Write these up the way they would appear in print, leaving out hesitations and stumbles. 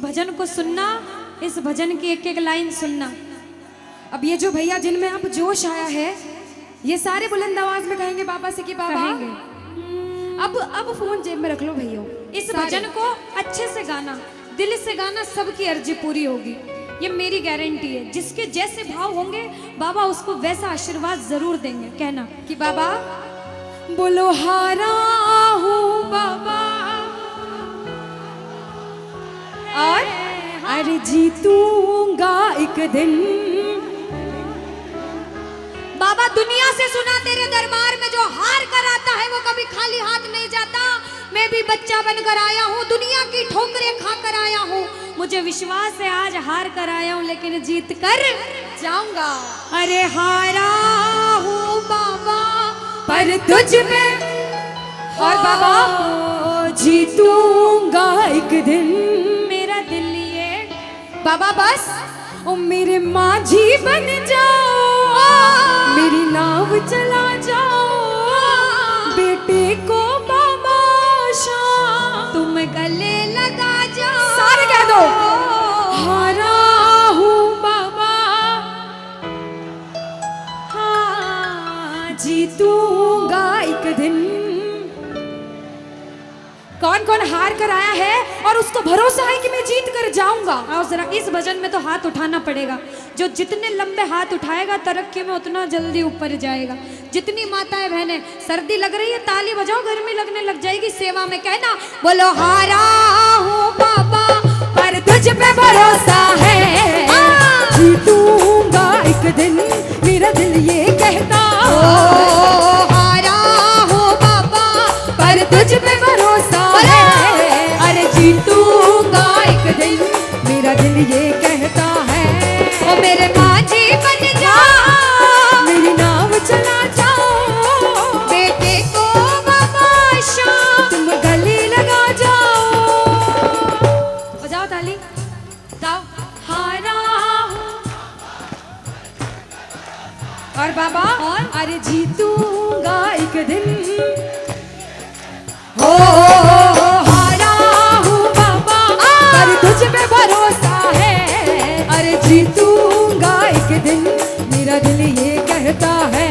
भजन को सुनना, इस भजन की एक एक लाइन सुनना। अब ये जो भैया जिनमें अब जोश आया है, ये सारे बुलंद आवाज में कहेंगे बाबा से कि बाबा कहेंगे। अब फोन जेब में रख लो भैया। इस भजन को अच्छे से गाना, दिल से गाना, सबकी अर्जी पूरी होगी, ये मेरी गारंटी है। जिसके जैसे भाव होंगे बाबा उसको वैसा आशीर्वाद जरूर देंगे। कहना कि बाबा बोलो हारा हूँ बाबा और अरे जीतूंगा एक दिन। बाबा दुनिया से सुना तेरे दरबार में जो हार कर आता है वो कभी खाली हाथ नहीं जाता। मैं भी बच्चा बनकर आया हूँ, दुनिया की ठोकरें खा कर आया हूँ। मुझे विश्वास है आज हार कर आया हूँ लेकिन जीत कर जाऊंगा। अरे हारा हूँ बाबा पर तुझ में और बाबा जीतूंगा एक दिन। मेरा दिल ये बाबा बस ओ मेरे माझी बन जाओ, मेरी नाव चला जाओ, बेटे को बाबा शाम तुम गले लगा जाओ। सारे कह दो हारा हूँ बाबा, हाँ जीतूंगा एक दिन। कौन कौन हार कर आया है और उसको भरोसा है कि मैं जीत कर जाऊंगा? आओ जरा, इस भजन में तो हाथ उठाना पड़ेगा। जो जितने लंबे हाथ उठाएगा तरक्की में उतना जल्दी ऊपर जाएगा। जितनी माताएं बहनें सर्दी लग रही है ताली बजाओ, गर्मी लगने लग जाएगी सेवा में। कहना बोलो हारा हूँ बाबा पर तुझ पे भरोसा है, जीतूंगा एक दिन। मेरा दिल ये कहता हारा हूँ बाबा पर तुझ पे भरोसा है, अरे जीतूंगा एक दिन। मेरा दिल ये कहता है ओ मेरे माझी बन जा, मेरी नाव चला जाओ, बेटे को बाबा शाम तुम गले लगा जाओ। बजाओ ताली, जाओ। हारा और बाबा और अरे जीतूंगा एक दिन। हो हारा हूँ बाबा पर तुझ पे भरोसा है, अरे जीतूंगा एक दिन। मेरा दिल ये कहता है।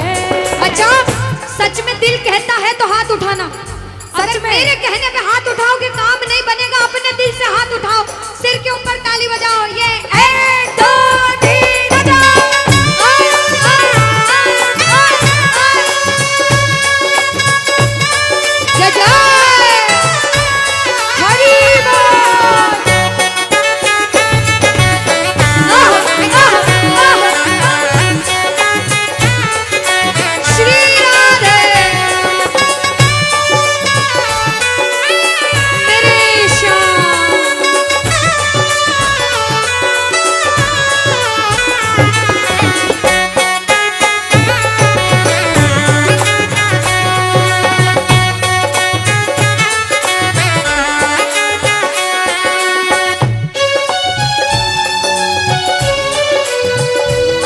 अच्छा, सच में दिल कहता है तो हाथ उठाना। अगर में? मेरे कहने पे हाथ उठाओगे काम नहीं बनेगा। अपने दिल से हाथ उठाओ, सिर के ऊपर ताली बजाओ। ये 1 2 3 बजाओ। जय जय हरी बोल। श्री राधे मेरे श्याम।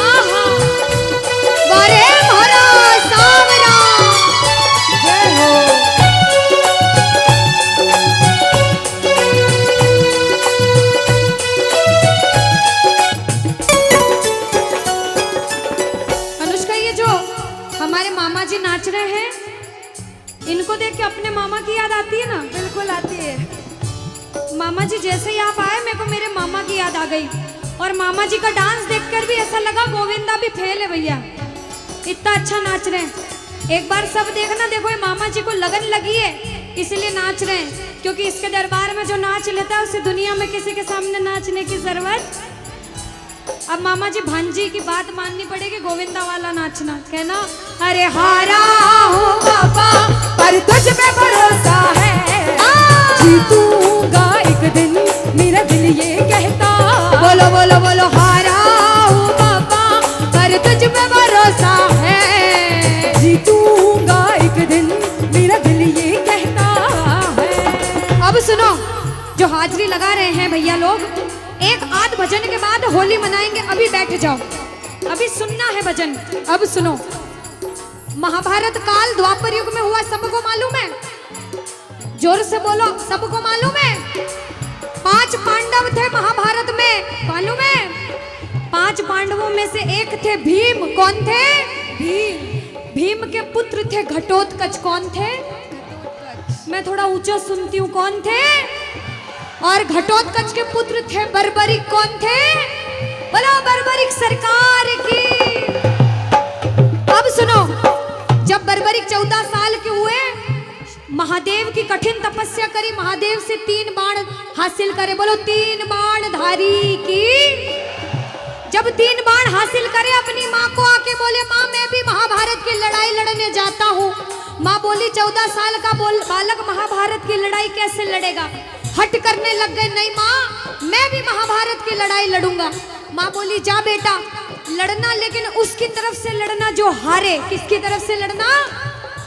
आहा, वारे भरा सावरा। जय हो। अनुष्का, ये जो हमारे मामा जी नाच रहे हैं इनको देख के अपने मामा की याद आती है ना? बिल्कुल आती है। मामा जी जैसे ही आप आए मेरे को मेरे मामा की याद आ गई। और मामा जी का डांस देखकर भी ऐसा लगा गोविंदा भी फेल है भैया, इतना अच्छा नाच रहे हैं। एक बार सब देखना, देखो ये मामा जी को लगन लगी है इसलिए नाच रहे हैं। क्योंकि इसके दरबार में जो नाच लेता है उसे दुनिया में किसी के सामने नाचने की जरूरत। अब मामा जी भांजी की बात माननी पड़ेगी, गोविंदा वाला नाचना। कहना अरे हारा हूँ बाबा पर तुझ पे भरोसा है, जीतूंगा एक दिन। मेरा दिल ये कहता बोलो बोलो बोलो हारा हूँ बाबा पर तुझ पे भरोसा है, जीतूंगा एक दिन। मेरा दिल ये कहता है। अब सुनो, जो हाजिरी लगा रहे हैं भैया लोग, एक आध भजन के बाद होली मनाएंगे। अभी बैठ जाओ, अभी सुनना है भजन। अब सुनो, महाभारत काल द्वापर युग में हुआ, सबको मालूम है? जोर से बोलो, सबको मालूम है? 5 पांडव थे महाभारत से एक थे भीम। कौन थे? भीम। भीम के पुत्र थे घटोत्कच। कौन थे? मैं थोड़ा ऊंचा सुनती हूँ। कौन थे? और घटोत्कच के पुत्र थे बर्बरिक। कौन थे? बोलो बर्बरिक सरकार की। अब सुनो, जब बर्बरिक 14 साल के हुए, महादेव की कठिन तपस्या करी, महादेव से 3 बाण हासिल करे। बोलो 3 बाण धारी की। जब 3 बाण हासिल करे, अपनी माँ को आके बोले, माँ मैं भी महाभारत की लड़ाई लड़ने जाता हूँ। माँ बोली 14 साल का बालक महाभारत की लड़ाई कैसे लड़ेगा? हट करने लग गए, नहीं माँ मैं भी महाभारत की लड़ाई लड़ूंगा। माँ बोली जा बेटा लड़ना, लेकिन उसकी तरफ से लड़ना जो हारे। किसकी तरफ से लड़ना?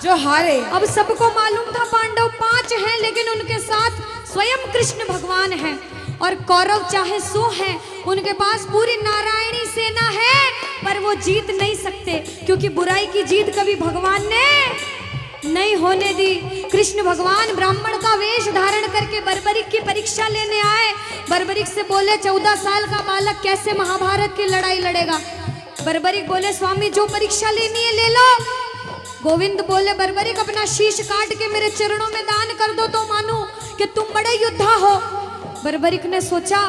जो हारे। अब सबको मालूम था पांडव 5 हैं, लेकिन उनके साथ स्वयं कृष्ण भगवान हैं। और कौरव चाहे 100 हैं, उनके पास पूरी नारायणी सेना है, पर वो जीत नहीं सकते, क्योंकि बुराई की जीत कभी भगवान ने नहीं होने दी। कृष्ण भगवान ब्राह्मण का वेश धारण करके बर्बरिक की परीक्षा लेने आए। बर्बरिक से बोले 14 साल का बालक कैसे महाभारत की लड़ाई लड़ेगा? बर्बरिक बोले स्वामी जो परीक्षा लेनी है ले लो। गोविंद बोले बर्बरिक अपना शीश काट के मेरे चरणों में दान कर दो तो मानूं कि तुम बड़े योद्धा हो। बर्बरिक ने सोचा,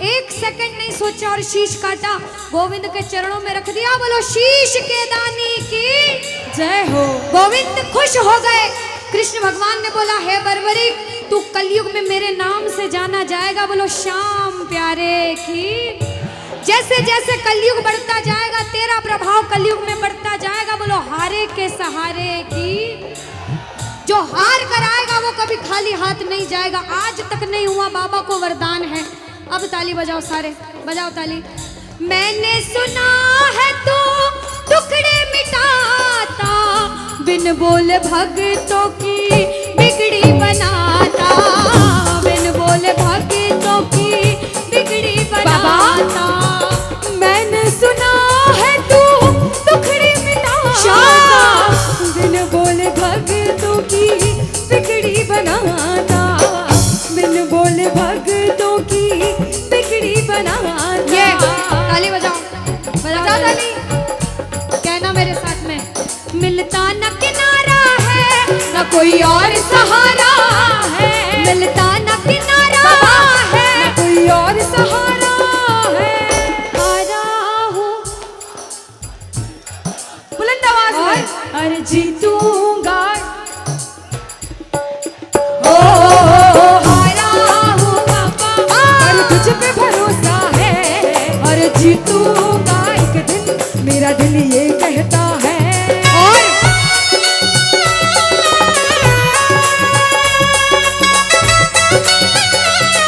1 सेकंड नहीं सोचा और शीश काटा, गोविंद के चरणों में रख दिया। बोलो शीश के दानी की जय हो। गोविंद खुश हो गए। कृष्ण भगवान ने बोला हे बर्बरिक तू कलयुग में मेरे नाम से जाना जाएगा। बोलो श्याम प्यारे की। जैसे जैसे कलयुग बढ़ता जाएगा तेरा प्रभाव कलयुग में बढ़ता जाएगा। बोलो हारे के सहारे की। जो हार कर आएगा वो कभी खाली हाथ नहीं जाएगा। आज तक नहीं हुआ, बाबा को वरदान है। अब ताली बजाओ, सारे बजाओ ताली। मैंने सुना है तू टुकड़े मिटाता, बिन बोले भक्तों की बिगड़ी बनाता, बिन बोले भक्तों की बिगड़ी बनाता। मैंने सुना है तू टुकड़े मिटाता, बिन बोले भक्तों की बिगड़ी बनाता, बिन बोले भक्तों की बिगड़ी बनाता। ये ताली बजाओ, बजाओ ताली। कहना मेरे साथ में, मिलता न किनारा है न कोई और सहारा है, मिलता न किनारा है न कोई और सहारा है। हारा हूँ बुलंद आवाज में, अरे जीतूंगा। हारा हूँ बाबा, और तुझ पे भरोसा है, और जीतूंगा एक दिन, मेरा दिल ये कहता है। और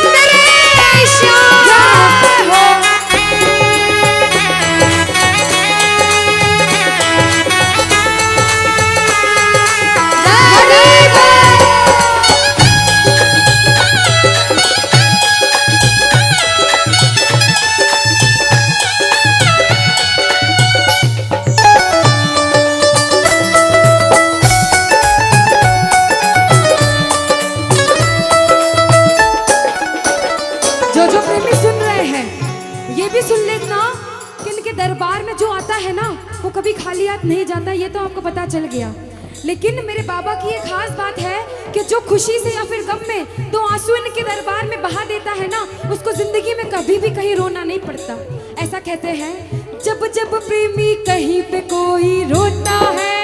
मेरे श्याम हो। जो प्रेमी सुन रहे हैं ये भी सुन लेना कि इनके दरबार में जो आता है ना वो कभी खाली हाथ नहीं जाता। ये तो आपको पता चल गया। लेकिन मेरे बाबा की एक खास बात है कि जो खुशी से या फिर गम में 2 आंसू इनके दरबार में बहा देता है ना, उसको जिंदगी में कभी भी कहीं रोना नहीं पड़ता। ऐसा कहते हैं, जब जब प्रेमी कहीं पे कोई रोता है,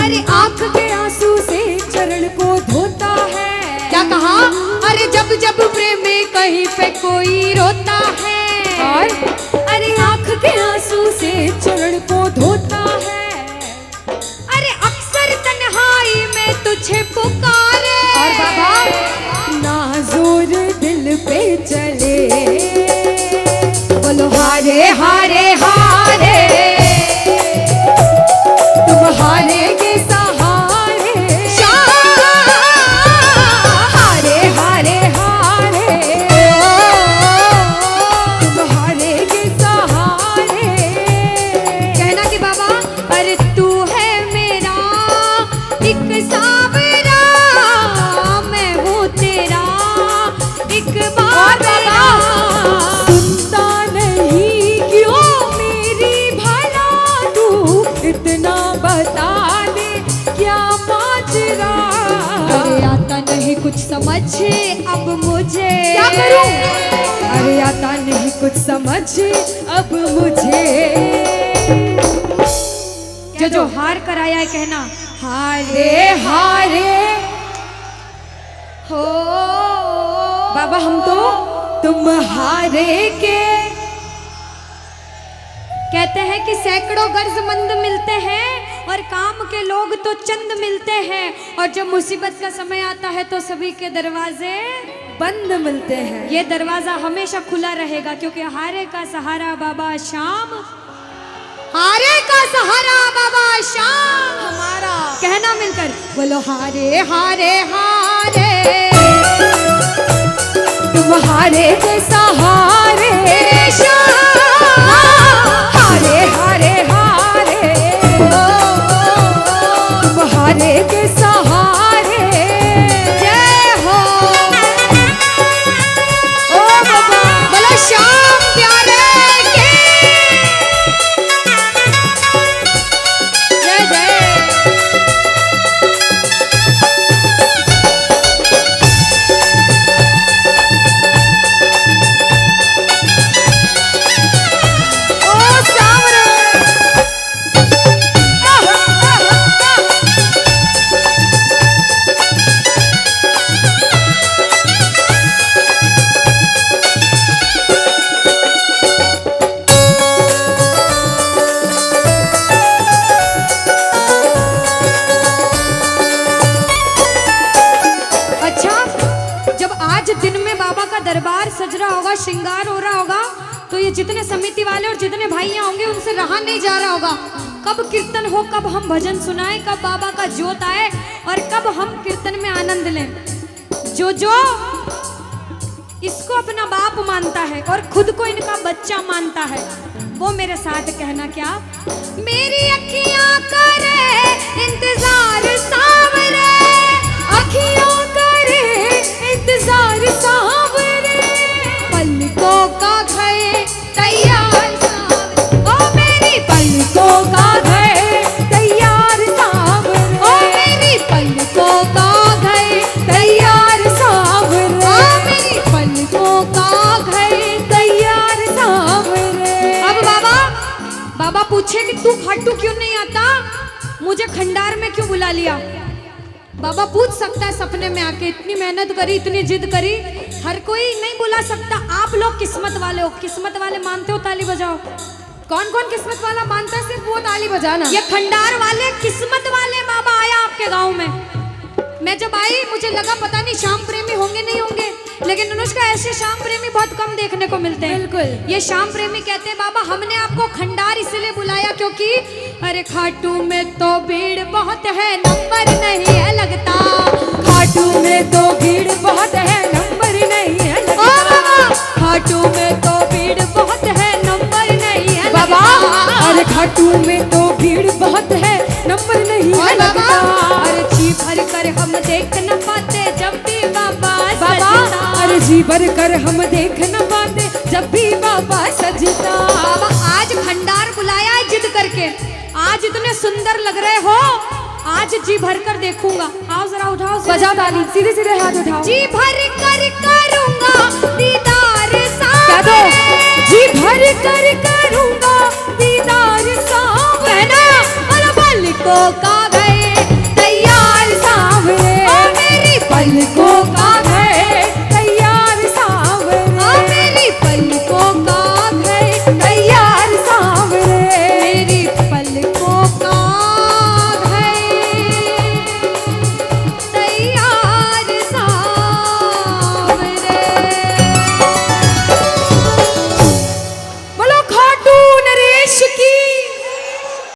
अरे आंख के आंसू से चरण को धोता है। क्या कहा? अरे जब जब प्रेमी कहीं पे कोई रोता है, और अरे आंख के आंसू से चरण को धोता है। अरे अक्सर तन्हाई में तुझे पुकारे। और बाबा नाज़ुर दिल पे चले, बोलो हारे हारे हारे, तुम हारे के सहारे। हारे हारे हारे, तुम हारे के सहारे। कहना कि बाबा अरे तू है मेरा एक सावरा, मैं हूँ तेरा एक बाबरा। अब मुझे क्या करूं? अरे आता नहीं कुछ समझ अब मुझे। जो हार कर आया है कहना हारे हारे हो। बाबा हम तो तुम हारे के। कहते हैं कि सैकड़ों गर्जमंद मिलते हैं और काम के लोग तो चंद मिलते हैं, और जब मुसीबत का समय आता है तो सभी के दरवाजे बंद मिलते हैं। ये दरवाजा हमेशा खुला रहेगा, क्योंकि हारे का सहारा बाबा शाम, हारे का सहारा बाबा शाम हमारा। कहना मिलकर बोलो हारे हारे हारे, तुम हारे के सहारे हारे हारे हारे, तुम हारे के सहारे। जय हो। ओ बाबा बोलो श्याम प्यारे के जय जय। दरबार सज रहा होगा, श्रृंगार हो रहा होगा, तो ये जितने समिति वाले और जितने भाइयां होंगे उनसे रहा नहीं जा रहा होगा। कब कीर्तन हो, कब हम भजन सुनाएं, कब बाबा का जोत आए और कब हम कीर्तन में आनंद लें। जो इसको अपना बाप मानता है और खुद को इनका बच्चा मानता है, वो मेरे साथ कहना क्या। मेरी अखियां करे इंतजार सावरे, अखियां करे इंतजार सावरे, पलकों का घर तैयार सावरे, ओ मेरी पलकों का घर तैयार सावरे, ओ मेरी पलकों का घर तैयार सावरे, ओ मेरी पलकों का घर तैयार सावरे। अब बाबा पूछे कि तू खाटू क्यों नहीं आता, मुझे खंडार में क्यों बुला लिया। बाबा पूछ सकता है सपने में आके, इतनी मेहनत करी, इतनी जिद करी, हर कोई नहीं बुला सकता। आप लोग किस्मत वाले हो, किस्मत वाले मानते हो, ताली बजाओ। कौन कौन किस्मत वाला मानता है, सिर्फ वो ताली बजाना। ये खंडार वाले किस्मत वाले बाबा आया आपके गांव में। मैं जब आई मुझे लगा पता नहीं श्याम प्रेमी होंगे नहीं होंगे, लेकिन अनुष्का ऐसे श्याम प्रेमी बहुत कम देखने को मिलते हैं। बिल्कुल। ये श्याम प्रेमी कहते हैं बाबा हमने आपको खंडार इसलिए बुलाया क्योंकि अरे खाटू में तो भीड़ बहुत है, नंबर नहीं है लगता। खाटू में तो भीड़ बहुत है, नंबर नहीं है लगता। ओ बाबा खाटू में तो भीड़ बहुत है, नंबर नहीं है बाबा। अरे खाटू में तो भीड़ बहुत है, नंबर नहीं है लगता। अरे जी भर कर हम देख न पाते जब भी बाबा सजता। अरे जी भर कर हम देख न पाते जब भी बाबा सजता। बाबा आज भंडार बुलाया है जिद करके, आज इतने सुंदर लग रहे हो, आज जी भर कर देखूंगा। आओ जरा उठाओ, बजाओ ताली, सीधे सीधे हाथ उठाओ। जी भर कर करूंगा दीदार कह दो, जी भर कर करूंगा दीदार सावरे, और पलकों का